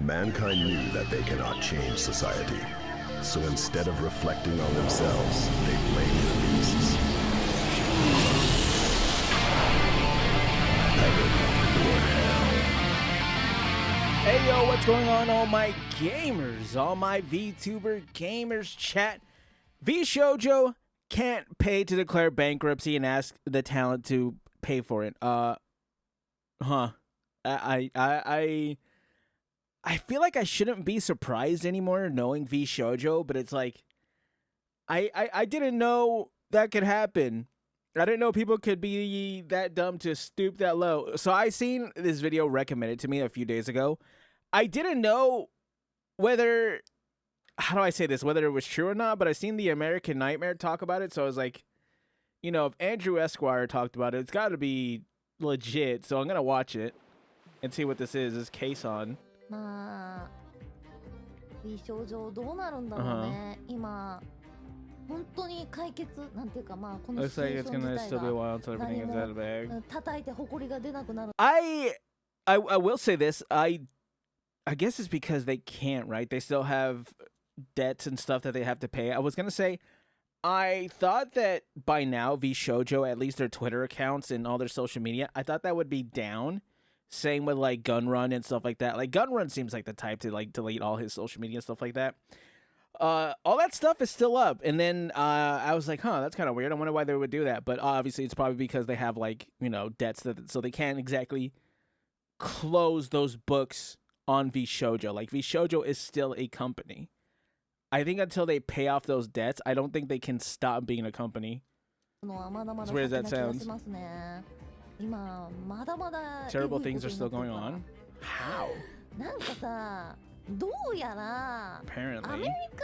Mankind knew that they cannot change society. So instead of reflecting on themselves, they blamed the beasts. Heaven or hell. Hey yo, what's going on, all my gamers, all my VTuber gamers chat? vShoujo can't pay to declare bankruptcy and ask the talent to pay for it. I feel like I shouldn't be surprised anymore knowing vShoujo, but it's like I didn't know that could happen. I didn't know people could be that dumb to stoop that low. So I seen this video recommended to me a few days ago. I didn't know whether, how do I say this, whether it was true or not, but I seen the American Nightmare talk about it. So I was like, you know, if Andrew Esquire talked about it, it's got to be legit. So I'm going to watch it and see what this is. It's Kson. まあ、美少女どうなるんだろうね。今本当に解決なんていうか、まあこのシチュエーション自体が何も叩いて埃が出なくなる。I will say this. I guess it's because they can't, right? They still have debts and stuff that they have to pay. I was gonna say, I thought that by now vShoujo, at least their Twitter accounts and all their social media, I thought that would be down. Same with like Gunrun and stuff like that. Like Gunrun seems like the type to like delete all his social media and stuff like that. All that stuff is still up. And then I was like, huh, that's kind of weird. I wonder why they would do that. But obviously it's probably because they have like, you know, debts that so they can't exactly close those books on vShoujo. Like vShoujo is still a company. I think until they pay off those debts, I don't think they can stop being a company. As weird as that sounds. Terrible things are still going on. How? なんかさ、どうやら Apparently. アメリカ、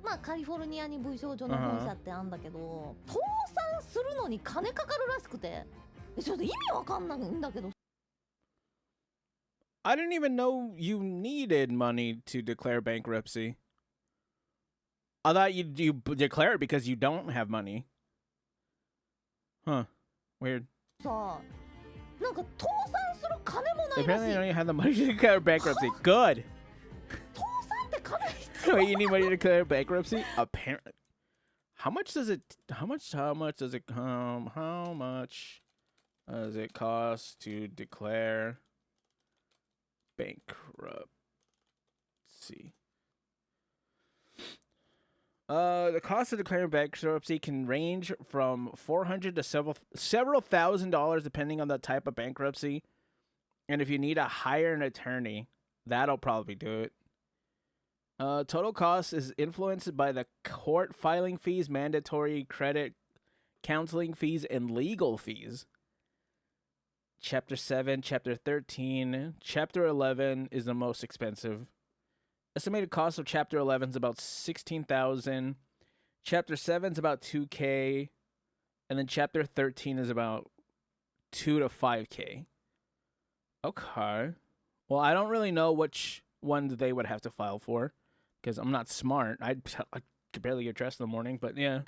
まあカリフォルニアに美少女の本社ってあんだけど、倒産するのに金かかるらしくて、ちょっと意味わかんないんだけど。I didn't even know you needed money to declare bankruptcy. I thought you declare it because you don't have money. Huh. Weird. さあ、なんか倒産する金もないらし Apparently, い。 you don't even have the money to declare bankruptcy. Good. 倒産って金必要。 Wait, you need money to declare bankruptcy? Apparently. How much does it cost to declare bankruptcy? The cost of declaring bankruptcy can range from $400 to several $1,000s depending on the type of bankruptcy. And if you need to hire an attorney, that'll probably do it. Total cost is influenced by the court filing fees, mandatory credit counseling fees, and legal fees. Chapter 7, Chapter 13, Chapter 11 is the most expensive. Estimated cost of Chapter 11 is about $16,000. Chapter 7 is about $2,000. And then Chapter 13 is about $2,000 to $5,000. Okay. Well, I don't really know which ones they would have to file for. Because I'm not smart. I could barely get dressed in the morning, but yeah.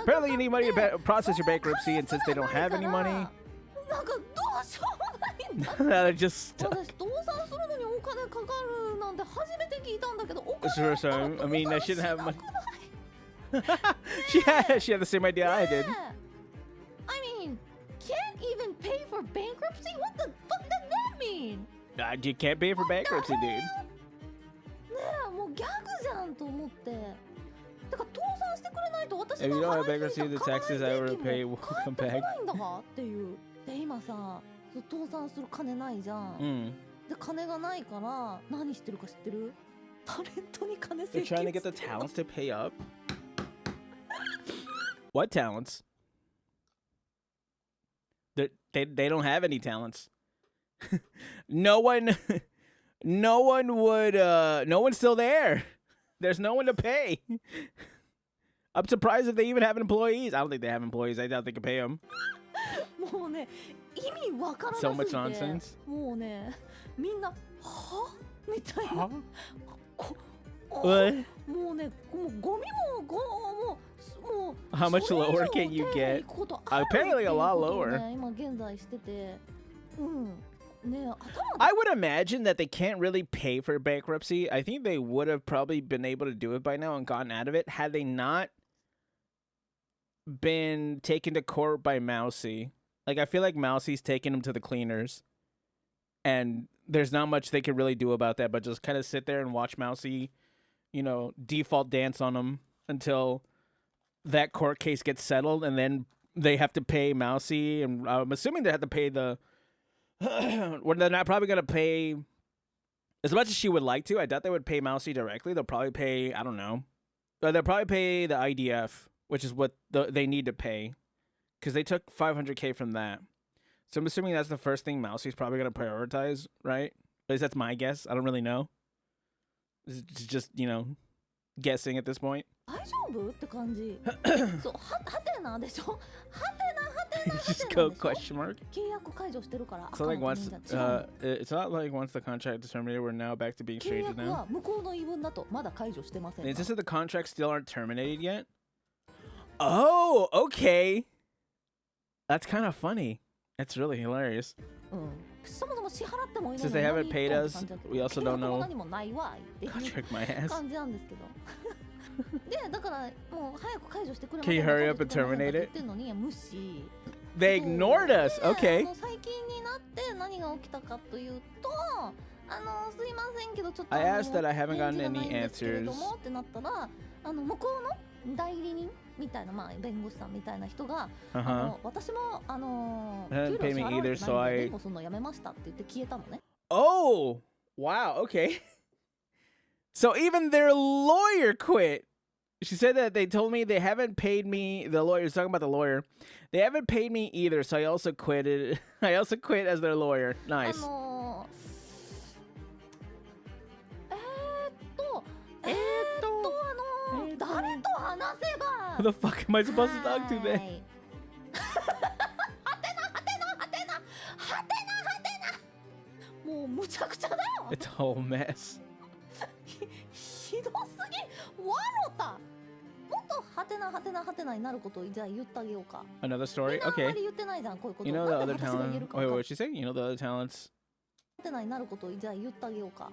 Apparently you need money to process your bankruptcy, and since they don't have any money, they're just stuck. Sure, so, I mean, I shouldn't have money. she had the same idea I did. I mean, can't even pay for bankruptcy? What the fuck does that mean? You can't pay for bankruptcy, dude. ねえ、もうギャグじゃんと思って。だから倒産してくれないと私が If you don't have 払い bankruptcy, す the ぎた taxes I will pay will 返 come ってこ back. ないんだかっていう。で、今さ、倒産する金ないじゃん。で、金がないから何してるか知ってる？タレントに金 They're 請求 trying to get the talents to pay up. What talents? They don't have any talents. no one's still there. There's no one to pay. I'm surprised if they even have employees. I don't think they have employees. I doubt they can pay them. もうね、意味わからなす So ぎ much て nonsense. もうね、みんなはみたいな。What? もうね、もうゴミももう How much lower can you get? Apparently a lot lower. 今現在してて、うん。I would imagine that they can't really pay for bankruptcy. I think they would have probably been able to do it by now and gotten out of it had they not been taken to court by Mousy. Like, I feel like Mousy's taking them to the cleaners, and there's not much they could really do about that, but just kind of sit there and watch Mousy, you know, default dance on them until that court case gets settled, and then they have to pay Mousy, and I'm assuming they have to pay the. Well, they're not probably gonna pay as much as she would like to. I doubt they would pay Mousy directly. They'll probably pay, I don't know, but they'll probably pay the IDF, which is what they need to pay, because they took $500K from that. So I'm assuming that's the first thing Mousy's probably gonna prioritize, right? At least that's my guess. I don't really know. It's just, you know, guessing at this point. 大丈夫って感じ。そうはてなでしょ。はてな Just go question mark. 契約解除してるから。 So like once it's not like once the contract is terminated, we're now back to being 契 strangers 約 now. は向こうの言い分だとまだ解除してません。 It's just that the contracts still aren't terminated yet. Oh, okay. That's kind of funny. That's really hilarious. そもそも支払ってもいいの Since に they 何 haven't paid 言っ us, てんの we also don't 契約も know. 何もないわいっていう Contract my ass. 感じなんですけど。でだからもう早く解除してくれま Can せ you んか hurry up and 解除してくれませんか terminate って言 it? ってんのに無視。 They ignored us. で Okay. 最近になって何が起きたかというと、すいませんけどちょっと I asked that I haven't 返 gotten 事がない any んですけれど answers. もってなったら、向こうの代理人みたいな、まあ弁護士さんみたいな人が、Uh-huh. 私も給 Haven't 料 paid 支 me 払われ either, て so ないんで I. 弁護するのやめましたって言って消えたのね。 Oh, wow. Okay. So even their lawyer quit. She said that they told me they haven't paid me. The lawyer's talking about the lawyer. They haven't paid me either, so I also quit it. I also quit as their lawyer. Nice. 誰と話せば Who the fuck am I supposed to talk to then? はてなはてなはてなはてなはてなもうむちゃくちゃだよ It's a whole mess. ひどすぎ笑ったもっとはてなはてなはてなになることをじゃあ言ってあげようか Another み story? んなあんま Okay. り言ってないじゃんこういうこと You know the なんで other 私が言え talent. るか Wait, 分か what る did she say? You know the other talents. はてなになることをじゃあ言ってあげようか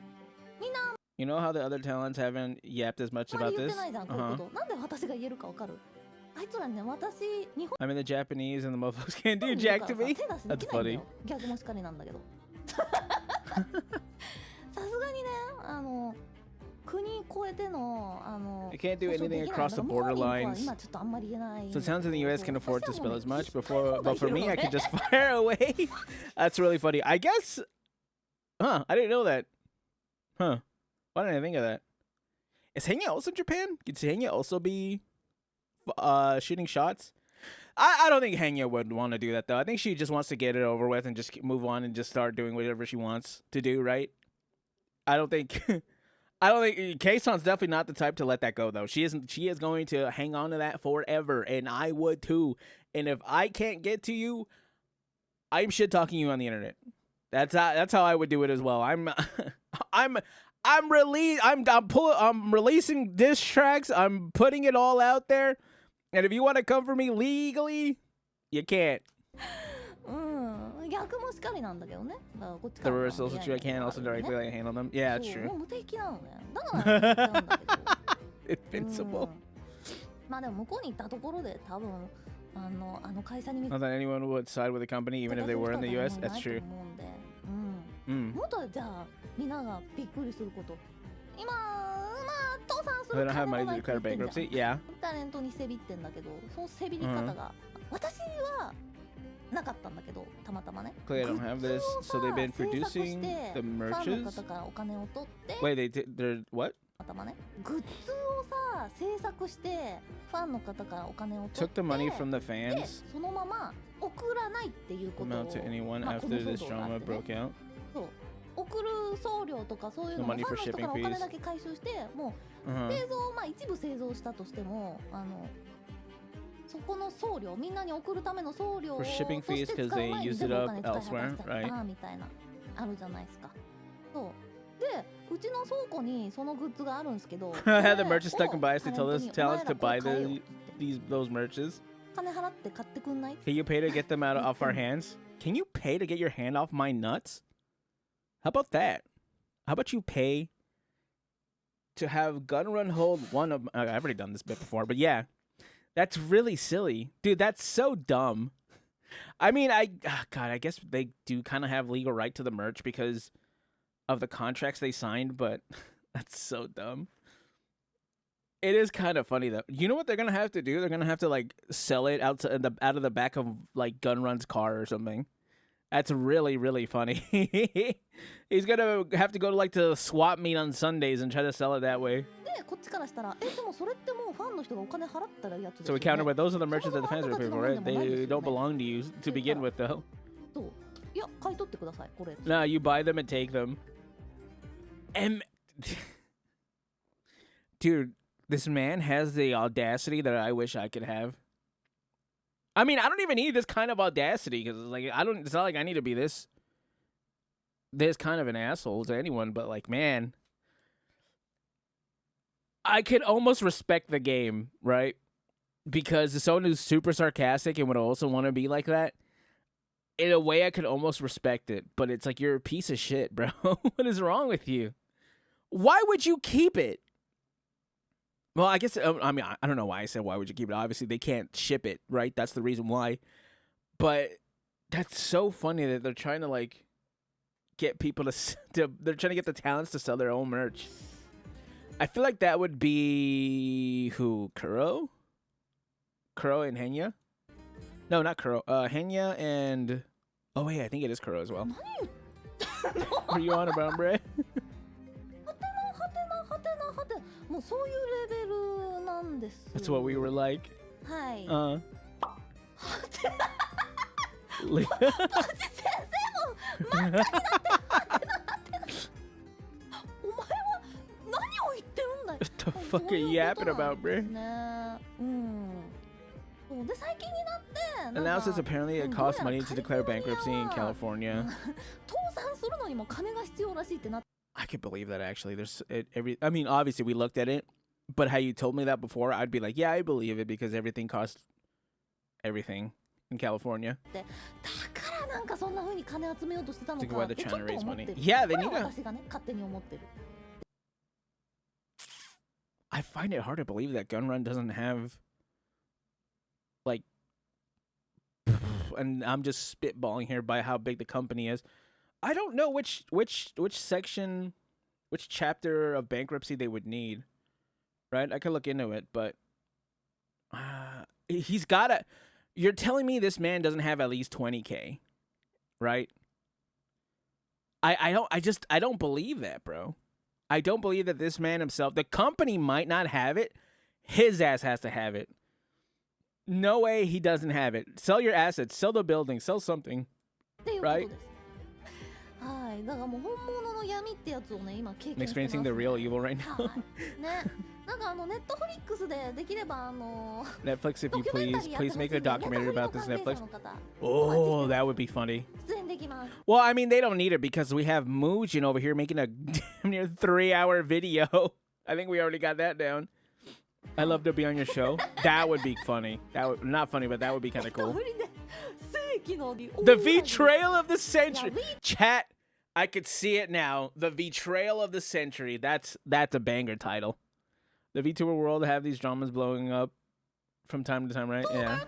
You know how the other talents haven't yapped as much あんまり about 言っ this? てないじゃんこういうことなんで私が言えるか分かるあいつらね私日本 I mean, the Japanese and the mofos can't do にいる jack から to さ me. 手出しで That's きないんだ funny. よ逆もしかりなんだけどさすがにね国越えてのYou can't do 訴訟 anything できない across the だから border 向こうには lines. 今ちょっとあんまり言えない So it sounds in the U.S. can そう afford to そしたら spill もう as ね much 引っ張り but for 放題 me, い I る can のね just fire away. That's really funny. I guess. Huh? I didn't know that. Huh? Why didn't I think of that? Is Hanya also Japan? Could Hanya also be shooting shots? I don't think Hanya would want to do that though. I think she just wants to get it over with and just move on and just start doing whatever she wants to do, right? I don't think Kson's definitely not the type to let that go though. She is going to hang on to that forever, and I would too. And if I can't get to you, I'm shit talking you on the internet. That's how I would do it as well. I'm releasing diss tracks. I'm putting it all out there. And if you want to come for me legally, you can't. 逆もしかりなんだけどねだからこっち The から reverse also true. I can't also directly like handle them. Yeah, it's そう true. もう無敵なのねだから言っちゃうんだけど Invincible. まあでも向こうに行ったところで多分会社に見 Not that anyone would side with the company, even if they were in the U.S. That's true. もっとじゃあみんながびっくりすること今倒産す They る don't have 金 money もな to いって言 declare ってんじゃん bankruptcy. Yeah. タレントにせびってんだけどそのせびり方が私はなかったんだけどたまたまね Clearly, I don't have this. So they've been producing the ファンの merches. 方からお金を取って Wait, they're what? たまたまねグッズをさ制作してファンの方からお金を取 Took って the money from the で fans. そのまま送らないっていうことを Amount to anyone まあこ after の this 騒動があ drama ってね broke out. そう送る送料とかそういうの The も money ファ for ンの人から shipping お金 fees. だけ回収してもう Uh-huh. 製造まあ一部製造したとしてもそこの送料みんなに送るための送料 For と shipping して fees 使 'cause う they 前に use 全 it 部お up 金使い果たし elsewhere, ちゃった right? みたいなあるじゃないですかそうでうちの倉庫にそのグッズがあるんですけど I had the merchants stuck in bias. They タレ told ント us に talents to お前ら buy これ買えよ those merches. 金払って買ってくんない Can you pay to get them off our hands? Can you pay to get your hand off my nuts? How about that? How about you pay to have Gun Run hold one of... I've already done this bit before, but yeah. That's really silly. Dude, that's so dumb. I mean, God, I guess they do kind of have legal right to the merch because of the contracts they signed, but that's so dumb. It is kind of funny, though. You know what they're going to have to do? They're going to have to, like, sell it out of the back of, like, Gun Run's car or something. That's really, really funny. He's going to have to go to, like, the swap meet on Sundays and try to sell it that way. So we counter with those are the merchants that the fans are paying for, right? They don't belong to you to begin with, though. No, you buy them and take them. And dude, this man has the audacity that I wish I could have. I mean, I don't even need this kind of audacity because like it's not like I need to be this kind of an asshole to anyone, but like, man, I could almost respect the game, right? Because as someone who's super sarcastic and would also want to be like that, in a way I could almost respect it, but it's like, you're a piece of shit, bro. What is wrong with you? Why would you keep it? Well, I guess, I mean, I don't know why I said why would you keep it. Obviously, they can't ship it, right? That's the reason why. But that's so funny that they're trying to, like, get people they're trying to get the talents to sell their own merch. I feel like that would be, who? Kuro? Kuro and Henya? No, not Kuro. Henya and, oh wait, I think it is Kuro as well. What are you on about, Bray? That's what we were like. What the fuck are you yapping about, bro? And now since apparently it costs money to declare bankruptcy in California. I could believe that, actually. I mean, obviously we looked at it, but how you told me that before, I'd be like, yeah, I believe it because everything costs everything in California. Think of why they're trying to raise money. Yeah, they need to. I find it hard to believe that Gun Run doesn't have, like, and I'm just spitballing here by how big the company is. I don't know which section, which chapter of bankruptcy they would need, right? I could look into it, but he's got to. You're telling me this man doesn't have at least 20K, right? I don't believe that, bro. I don't believe that this man himself, the company might not have it. His ass has to have it. No way he doesn't have it. Sell your assets, sell the building, sell something, right? I'm experiencing the real evil right now. Netflix, if you please make a documentary about this, Netflix. Oh, that would be funny. Well, I mean, they don't need it because we have Muujin over here making a damn near 3-hour video. I think we already got that down. I'd love to be on your show. That would be funny. That would not funny, but that would be kind of cool. The betrayal of the century. Chat, I could see it now. The betrayal of the century. That's a banger title. The VTuber world have these dramas blowing up from time to time, right? Yeah.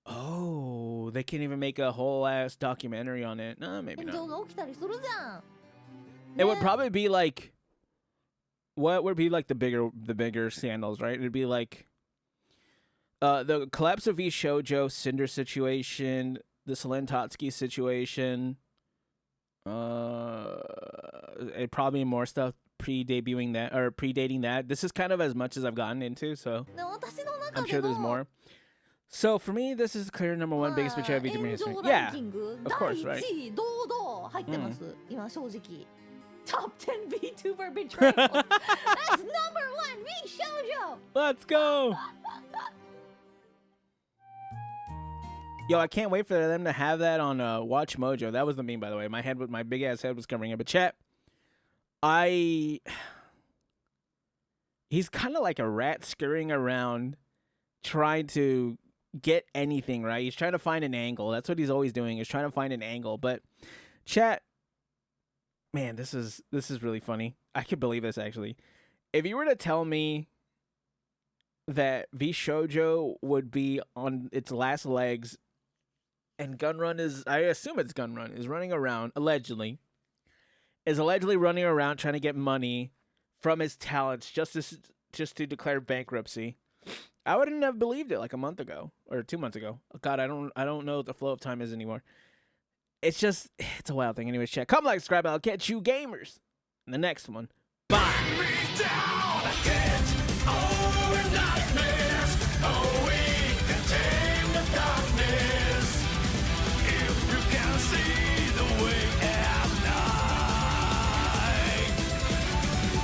Oh, they can't even make a whole ass documentary on it. No, maybe not. It would probably be like, what would be like the bigger scandals, right? It'd be like the collapse of V Shoujo Cinder situation, the Selene-Tatsuki situation, and probably more stuff predating that. This is kind of as much as I've gotten into, so I'm sure there's more. So for me, this is clear number one biggest betrayal of VTuber history. Yeah, of course, right? Top 10 VTuber betrayals. That's number 1, V Shoujo. Let's go. Yo, I can't wait for them to have that on Watch Mojo. That was the meme, by the way. My big ass head was covering it. But chat, he's kind of like a rat scurrying around, trying to get anything right. He's trying to find an angle. That's what he's always doing, is trying to find an angle. But chat, man, this is really funny. I could believe this, actually. If you were to tell me that VShojo would be on its last legs and Gunrun is, I assume it's Gunrun, is running around, allegedly running around trying to get money from his talents just to declare bankruptcy, I wouldn't have believed it like a month ago or 2 months ago. God, I don't know what the flow of time is anymore. It's a wild thing. Anyways, chat. Come like, subscribe, I'll catch you gamers in the next one. Bye.